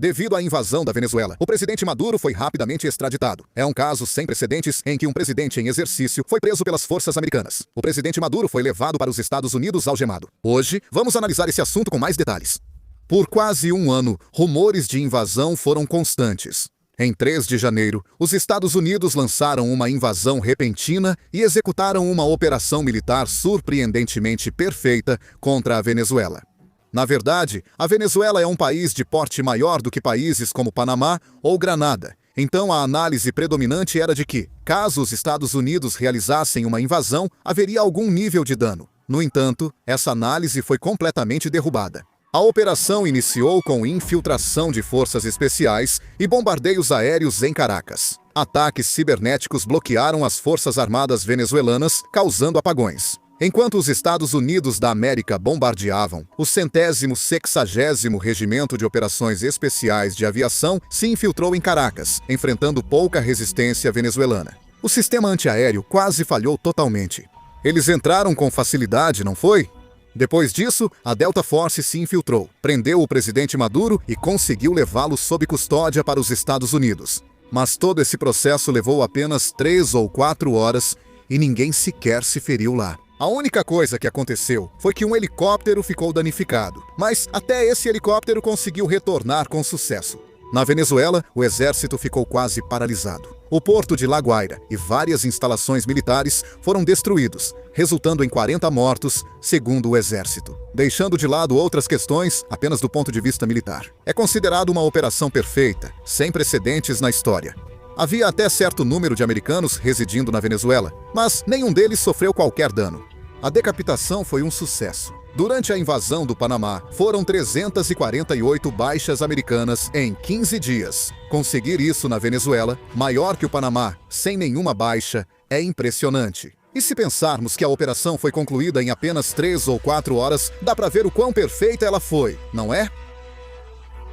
Devido à invasão da Venezuela, o presidente Maduro foi rapidamente extraditado. É um caso sem precedentes em que um presidente em exercício foi preso pelas forças americanas. O presidente Maduro foi levado para os Estados Unidos algemado. Hoje, vamos analisar esse assunto com mais detalhes. Por quase um ano, rumores de invasão foram constantes. Em 3 de janeiro, os Estados Unidos lançaram uma invasão repentina e executaram uma operação militar surpreendentemente perfeita contra a Venezuela. Na verdade, a Venezuela é um país de porte maior do que países como Panamá ou Granada. Então a análise predominante era de que, caso os Estados Unidos realizassem uma invasão, haveria algum nível de dano. No entanto, essa análise foi completamente derrubada. A operação iniciou com infiltração de forças especiais e bombardeios aéreos em Caracas. Ataques cibernéticos bloquearam as forças armadas venezuelanas, causando apagões. Enquanto os Estados Unidos da América bombardeavam, o 160º Regimento de Operações Especiais de Aviação se infiltrou em Caracas, enfrentando pouca resistência venezuelana. O sistema antiaéreo quase falhou totalmente. Eles entraram com facilidade, não foi? Depois disso, a Delta Force se infiltrou, prendeu o presidente Maduro e conseguiu levá-lo sob custódia para os Estados Unidos. Mas todo esse processo levou apenas 3 ou 4 horas e ninguém sequer se feriu lá. A única coisa que aconteceu foi que um helicóptero ficou danificado, mas até esse helicóptero conseguiu retornar com sucesso. Na Venezuela, o exército ficou quase paralisado. O porto de La Guaira e várias instalações militares foram destruídos, resultando em 40 mortos, segundo o exército. Deixando de lado outras questões, apenas do ponto de vista militar. É considerado uma operação perfeita, sem precedentes na história. Havia até certo número de americanos residindo na Venezuela, mas nenhum deles sofreu qualquer dano. A decapitação foi um sucesso. Durante a invasão do Panamá, foram 348 baixas americanas em 15 dias. Conseguir isso na Venezuela, maior que o Panamá, sem nenhuma baixa, é impressionante. E se pensarmos que a operação foi concluída em apenas 3 ou 4 horas, dá pra ver o quão perfeita ela foi, não é?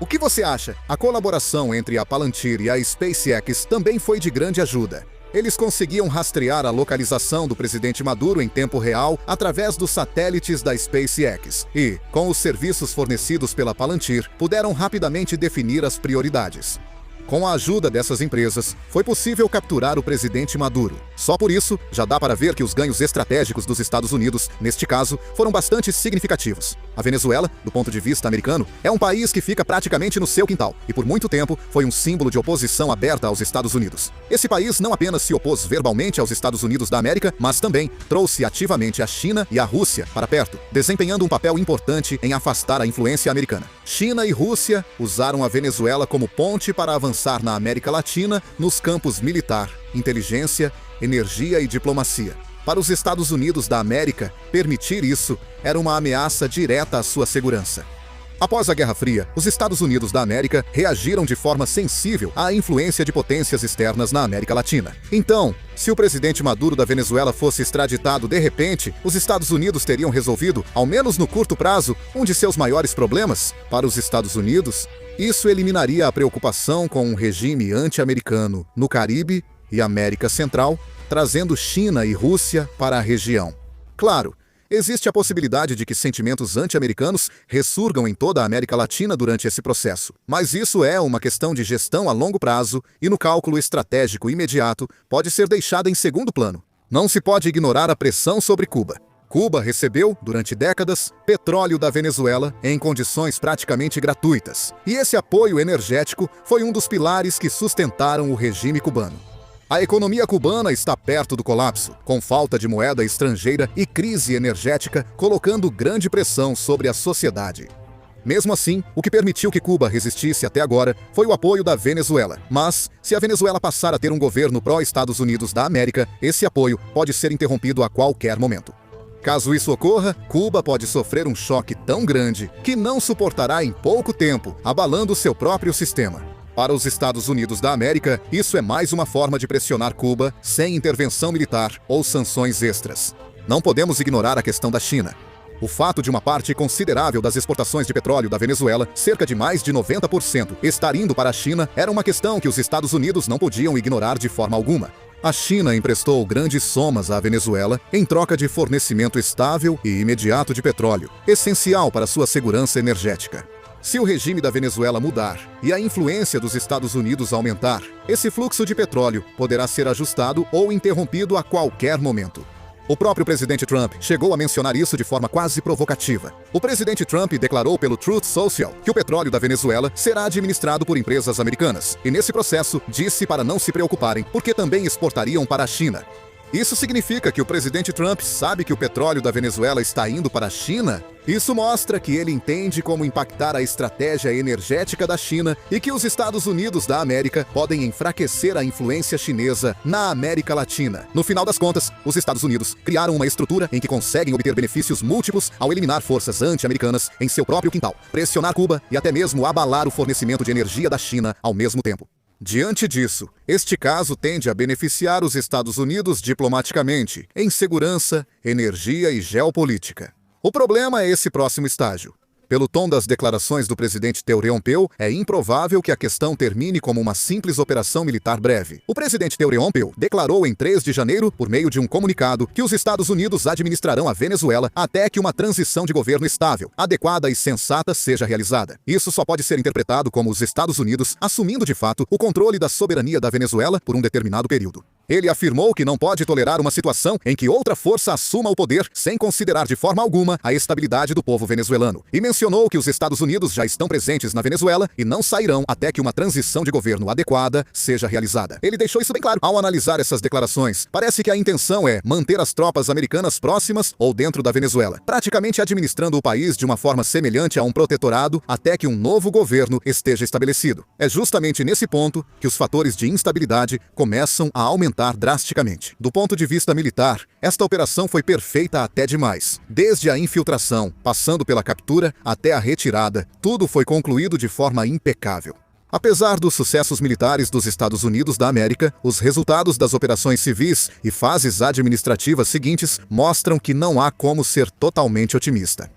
O que você acha? A colaboração entre a Palantir e a SpaceX também foi de grande ajuda. Eles conseguiam rastrear a localização do presidente Maduro em tempo real através dos satélites da SpaceX e, com os serviços fornecidos pela Palantir, puderam rapidamente definir as prioridades. Com a ajuda dessas empresas, foi possível capturar o presidente Maduro. Só por isso, já dá para ver que os ganhos estratégicos dos Estados Unidos, neste caso, foram bastante significativos. A Venezuela, do ponto de vista americano, é um país que fica praticamente no seu quintal e por muito tempo foi um símbolo de oposição aberta aos Estados Unidos. Esse país não apenas se opôs verbalmente aos Estados Unidos da América, mas também trouxe ativamente a China e a Rússia para perto, desempenhando um papel importante em afastar a influência americana. China e Rússia usaram a Venezuela como ponte para avançar na América Latina nos campos militar, inteligência, energia e diplomacia. Para os Estados Unidos da América, permitir isso era uma ameaça direta à sua segurança. Após a Guerra Fria, os Estados Unidos da América reagiram de forma sensível à influência de potências externas na América Latina. Então, se o presidente Maduro da Venezuela fosse extraditado de repente, os Estados Unidos teriam resolvido, ao menos no curto prazo, um de seus maiores problemas? Para os Estados Unidos, isso eliminaria a preocupação com um regime anti-americano no Caribe e América Central, trazendo China e Rússia para a região. Claro, existe a possibilidade de que sentimentos anti-americanos ressurgam em toda a América Latina durante esse processo. Mas isso é uma questão de gestão a longo prazo e no cálculo estratégico imediato pode ser deixada em segundo plano. Não se pode ignorar a pressão sobre Cuba. Cuba recebeu, durante décadas, petróleo da Venezuela em condições praticamente gratuitas. E esse apoio energético foi um dos pilares que sustentaram o regime cubano. A economia cubana está perto do colapso, com falta de moeda estrangeira e crise energética, colocando grande pressão sobre a sociedade. Mesmo assim, o que permitiu que Cuba resistisse até agora foi o apoio da Venezuela. Mas, se a Venezuela passar a ter um governo pró-Estados Unidos da América, esse apoio pode ser interrompido a qualquer momento. Caso isso ocorra, Cuba pode sofrer um choque tão grande que não suportará em pouco tempo, abalando seu próprio sistema. Para os Estados Unidos da América, isso é mais uma forma de pressionar Cuba sem intervenção militar ou sanções extras. Não podemos ignorar a questão da China. O fato de uma parte considerável das exportações de petróleo da Venezuela, cerca de mais de 90%, estar indo para a China, era uma questão que os Estados Unidos não podiam ignorar de forma alguma. A China emprestou grandes somas à Venezuela em troca de fornecimento estável e imediato de petróleo, essencial para sua segurança energética. Se o regime da Venezuela mudar e a influência dos Estados Unidos aumentar, esse fluxo de petróleo poderá ser ajustado ou interrompido a qualquer momento. O próprio presidente Trump chegou a mencionar isso de forma quase provocativa. O presidente Trump declarou pelo Truth Social que o petróleo da Venezuela será administrado por empresas americanas, e nesse processo disse para não se preocuparem, porque também exportariam para a China. Isso significa que o presidente Trump sabe que o petróleo da Venezuela está indo para a China? Isso mostra que ele entende como impactar a estratégia energética da China e que os Estados Unidos da América podem enfraquecer a influência chinesa na América Latina. No final das contas, os Estados Unidos criaram uma estrutura em que conseguem obter benefícios múltiplos ao eliminar forças anti-americanas em seu próprio quintal, pressionar Cuba e até mesmo abalar o fornecimento de energia da China ao mesmo tempo. Diante disso, este caso tende a beneficiar os Estados Unidos diplomaticamente, em segurança, energia e geopolítica. O problema é esse próximo estágio. Pelo tom das declarações do presidente Teoreompeu, é improvável que a questão termine como uma simples operação militar breve. O presidente Teoreompeu declarou em 3 de janeiro, por meio de um comunicado, que os Estados Unidos administrarão a Venezuela até que uma transição de governo estável, adequada e sensata seja realizada. Isso só pode ser interpretado como os Estados Unidos assumindo de fato o controle da soberania da Venezuela por um determinado período. Ele afirmou que não pode tolerar uma situação em que outra força assuma o poder sem considerar de forma alguma a estabilidade do povo venezuelano. E mencionou que os Estados Unidos já estão presentes na Venezuela e não sairão até que uma transição de governo adequada seja realizada. Ele deixou isso bem claro. Ao analisar essas declarações, parece que a intenção é manter as tropas americanas próximas ou dentro da Venezuela, praticamente administrando o país de uma forma semelhante a um protetorado até que um novo governo esteja estabelecido. É justamente nesse ponto que os fatores de instabilidade começam a aumentar drasticamente. Do ponto de vista militar, esta operação foi perfeita até demais. Desde a infiltração, passando pela captura até a retirada, tudo foi concluído de forma impecável. Apesar dos sucessos militares dos Estados Unidos da América, os resultados das operações civis e fases administrativas seguintes mostram que não há como ser totalmente otimista.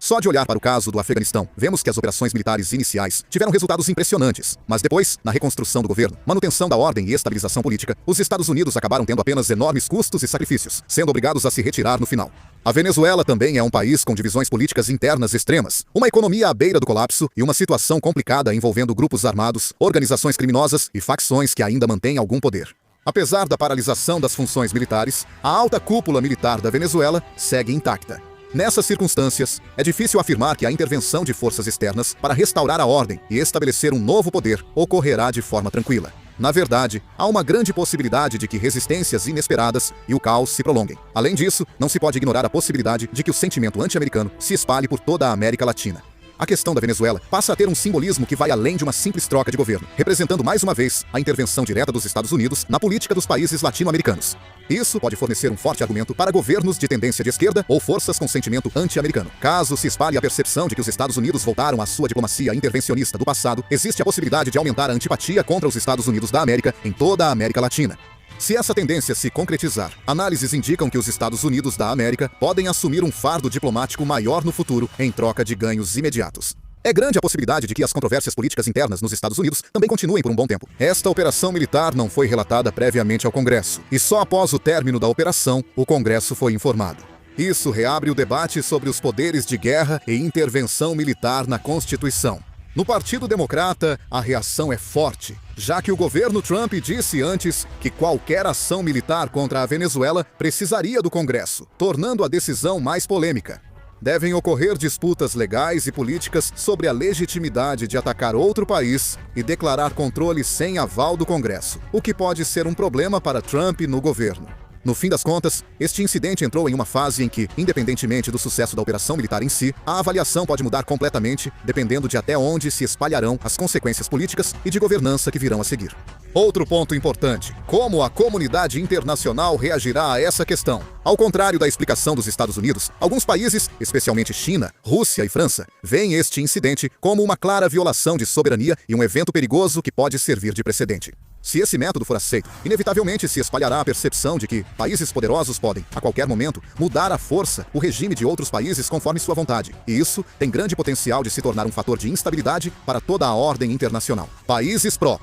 Só de olhar para o caso do Afeganistão, vemos que as operações militares iniciais tiveram resultados impressionantes, mas depois, na reconstrução do governo, manutenção da ordem e estabilização política, os Estados Unidos acabaram tendo apenas enormes custos e sacrifícios, sendo obrigados a se retirar no final. A Venezuela também é um país com divisões políticas internas extremas, uma economia à beira do colapso e uma situação complicada envolvendo grupos armados, organizações criminosas e facções que ainda mantêm algum poder. Apesar da paralisação das funções militares, a alta cúpula militar da Venezuela segue intacta. Nessas circunstâncias, é difícil afirmar que a intervenção de forças externas para restaurar a ordem e estabelecer um novo poder ocorrerá de forma tranquila. Na verdade, há uma grande possibilidade de que resistências inesperadas e o caos se prolonguem. Além disso, não se pode ignorar a possibilidade de que o sentimento anti-americano se espalhe por toda a América Latina. A questão da Venezuela passa a ter um simbolismo que vai além de uma simples troca de governo, representando mais uma vez a intervenção direta dos Estados Unidos na política dos países latino-americanos. Isso pode fornecer um forte argumento para governos de tendência de esquerda ou forças com sentimento anti-americano. Caso se espalhe a percepção de que os Estados Unidos voltaram à sua diplomacia intervencionista do passado, existe a possibilidade de aumentar a antipatia contra os Estados Unidos da América em toda a América Latina. Se essa tendência se concretizar, análises indicam que os Estados Unidos da América podem assumir um fardo diplomático maior no futuro em troca de ganhos imediatos. É grande a possibilidade de que as controvérsias políticas internas nos Estados Unidos também continuem por um bom tempo. Esta operação militar não foi relatada previamente ao Congresso, e só após o término da operação, o Congresso foi informado. Isso reabre o debate sobre os poderes de guerra e intervenção militar na Constituição. No Partido Democrata, a reação é forte, já que o governo Trump disse antes que qualquer ação militar contra a Venezuela precisaria do Congresso, tornando a decisão mais polêmica. Devem ocorrer disputas legais e políticas sobre a legitimidade de atacar outro país e declarar controle sem aval do Congresso, o que pode ser um problema para Trump no governo. No fim das contas, este incidente entrou em uma fase em que, independentemente do sucesso da operação militar em si, a avaliação pode mudar completamente, dependendo de até onde se espalharão as consequências políticas e de governança que virão a seguir. Outro ponto importante: como a comunidade internacional reagirá a essa questão? Ao contrário da explicação dos Estados Unidos, alguns países, especialmente China, Rússia e França, veem este incidente como uma clara violação de soberania e um evento perigoso que pode servir de precedente. Se esse método for aceito, inevitavelmente se espalhará a percepção de que países poderosos podem, a qualquer momento, mudar à força o regime de outros países conforme sua vontade. E isso tem grande potencial de se tornar um fator de instabilidade para toda a ordem internacional. Países pró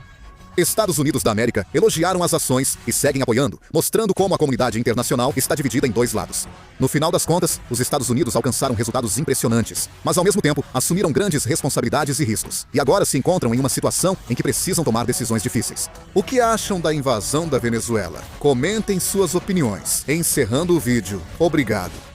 Estados Unidos da América elogiaram as ações e seguem apoiando, mostrando como a comunidade internacional está dividida em dois lados. No final das contas, os Estados Unidos alcançaram resultados impressionantes, mas ao mesmo tempo assumiram grandes responsabilidades e riscos. E agora se encontram em uma situação em que precisam tomar decisões difíceis. O que acham da invasão da Venezuela? Comentem suas opiniões. Encerrando o vídeo. Obrigado.